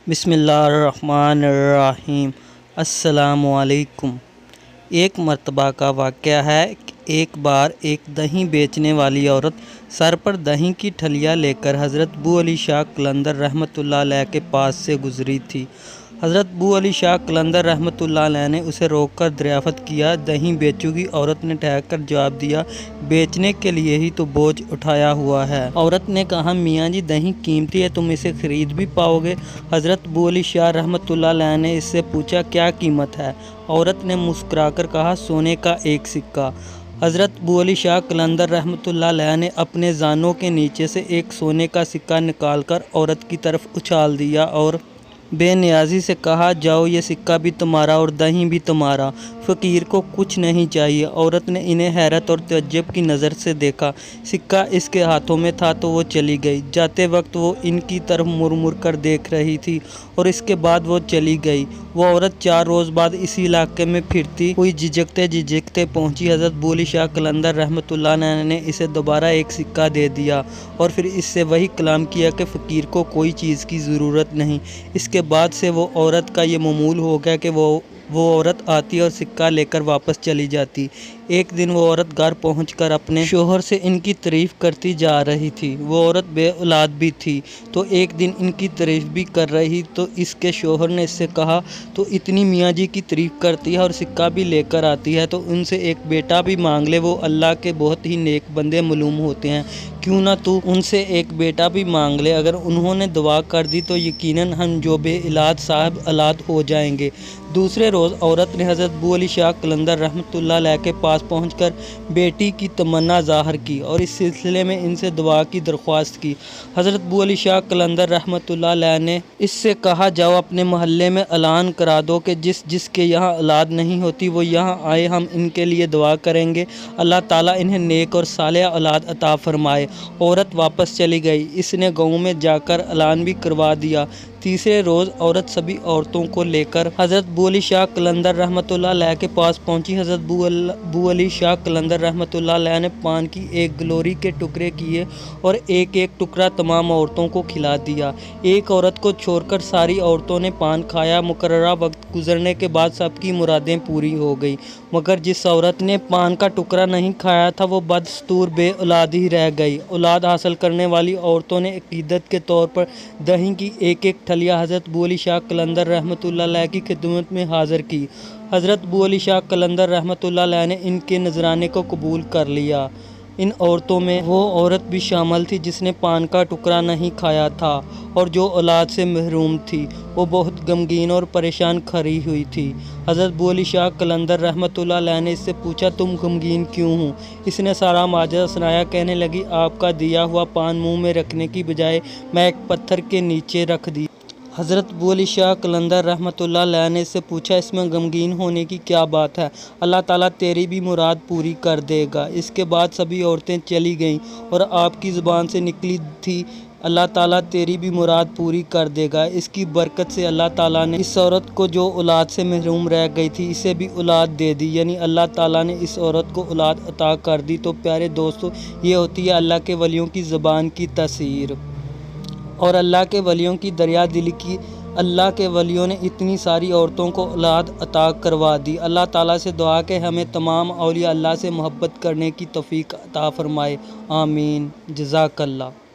बिस्मिल्लाहिर्रहमानिर्रहीम। अस्सलामुअलैकुम। एक मर्तबा का वाक़या है। एक बार एक दही बेचने वाली औरत सर पर दही की ठलिया लेकर हज़रत बू अली शाह कलंदर रहमतुल्लाह अलैह के पास से गुज़री थी। हज़रत बू अली शाह कलंदर रहमतुल्लाह अलैह ने उसे रोककर दरियाफ़त किया, दही बेचूगी? औरत ने ठहरकर जवाब दिया, बेचने के लिए ही तो बोझ उठाया हुआ है। औरत ने कहा, मियाँ जी दही कीमती है, तुम इसे ख़रीद भी पाओगे? हज़रत बू अली शाह रहमतुल्लाह अलैह ने इससे पूछा, क्या कीमत है? औरत ने मुस्कुराकर कहा, सोने का एक सिक्का। हज़रत बू अली शाह कलंदर रहमतुल्लाह अलैह ने अपने जानों के नीचे से एक सोने का सिक्का निकालकर औरत की तरफ उछाल दिया और बेनियाजी से कहा, जाओ, ये सिक्का भी तुम्हारा और दही भी तुम्हारा। फ़कीर को कुछ नहीं चाहिए। औरत ने इन्हें हैरत और तअज्जुब की नज़र से देखा। सिक्का इसके हाथों में था तो वो चली गई। जाते वक्त वो इनकी तरफ मुड़ कर देख रही थी और इसके बाद वो चली गई। वो औरत 4 रोज़ बाद इसी इलाके में फिरती हुई झिझकते पहुंची। हज़रत बू अली शाह कलंदर रहमतुल्लाह अलैह ने इसे दोबारा एक सिक्का दे दिया और फिर इससे वही कलाम किया कि फ़कीर को कोई चीज़ की ज़रूरत नहीं। इसके बाद से वो औरत का ये मामूल हो गया कि वो औरत आती और सिक्का लेकर वापस चली जाती। एक दिन वो औरत घर पहुंचकर अपने शोहर से इनकी तारीफ़ करती जा रही थी। वो औरत बे औलाद भी थी, तो एक दिन इनकी तारीफ़ भी कर रही तो इसके शोहर ने इससे कहा, तो इतनी मियाँ जी की तारीफ़ करती है और सिक्का भी लेकर आती है, तो उनसे एक बेटा भी मांग ले, वो अल्लाह के बहुत ही नेक बंदे मालूम होते हैं। क्यों ना तू उनसे एक बेटा भी मांग ले? अगर उन्होंने दुआ कर दी तो यकीनन हम जो बे औलाद साहब औलाद हो जाएंगे। दूसरे रोज़ औरत ने हज़रत बू अली शाह कलंदर रहमतुल्लाह अलैह के पास पहुंचकर बेटी की तमन्ना ज़ाहिर की और इस सिलसिले में इनसे दुआ की दरख्वास्त की। हज़रत बू अली शाह कलंदर रहमतुल्लाह अलैह ने इससे कहा, जाओ अपने मोहल्ले में ऐलान करा दो कि जिसके यहाँ औलाद नहीं होती वो यहाँ आए, हम इनके लिए दुआ करेंगे, अल्लाह ताला इन्हें नेक और सालेह औलाद अता फरमाए। औरत वापस चली गई। इसने गाँव में जाकर ऐलान भी करवा दिया। तीसरे रोज़ औरत सभी औरतों को लेकर हज़रत बू अली शाह कलंदर रहमतुल्लाह अलैह के पास पहुंची। हज़रत बू अली शाह कलंदर रहमतुल्लाह अलैह ने पान की एक गिलोरी के टुकड़े किए और एक एक टुकड़ा तमाम औरतों को खिला दिया। एक औरत को छोड़कर सारी औरतों ने पान खाया। मुकर्ररा वक्त गुजरने के बाद सबकी मुरादें पूरी हो गई, मगर जिस औरत ने पान का टुकड़ा नहीं खाया था वो बदस्तूर बे औलाद ही रह गई। औलाद हासिल करने वाली औरतों ने अकीदत के तौर पर दही की एक एक ठलिया हज़रत बू अली शाह कलंदर रहमतुल्लाह अलैह की खिदमत में हाज़िर की। हज़रत बू अली शाह कलंदर रहमतुल्लाह अलैह ने इनके नजराने को कबूल कर लिया। इन औरतों में वो औरत भी शामिल थी जिसने पान का टुकड़ा नहीं खाया था और जो औलाद से महरूम थी। वो बहुत गमगीन और परेशान खड़ी हुई थी। हज़रत बू अली शाह कलंदर रहमतुल्लाह अलैह ने इससे पूछा, तुम गमगीन क्यों हो? इसने सारा माजरा सुनाया। कहने लगी, आपका दिया हुआ पान मुंह में रखने की बजाय मैं एक पत्थर के नीचे रख दी। हज़रत बू अली शाह कलंदर रहमतुल्लाह अलैह ने इससे पूछा, इसमें गमगीन होने की क्या बात है? अल्लाह ताला तेरी भी मुराद पूरी कर देगा। इसके बाद सभी औरतें चली गईं और आपकी ज़ुबान से निकली थी, अल्लाह ताला तेरी भी मुराद पूरी कर देगा। इसकी बरकत से अल्लाह ताला ने इस औरत को जो औलाद से महरूम रह गई थी इसे भी औलाद दे दी, यानी अल्लाह ताला ने इस औरत को औलाद अता कर दी। तो प्यारे दोस्तों, ये होती है अल्लाह के वलियों की ज़ुबान की तसीर और अल्लाह के वलियों की दरिया दिली की। अल्लाह के वलियों ने इतनी सारी औरतों को औलाद अता करवा दी। अल्लाह ताला से दुआ कि हमें तमाम औलिया अल्लाह से मोहब्बत करने की तौफीक अता फरमाए। आमीन। जज़ाकल्लाह।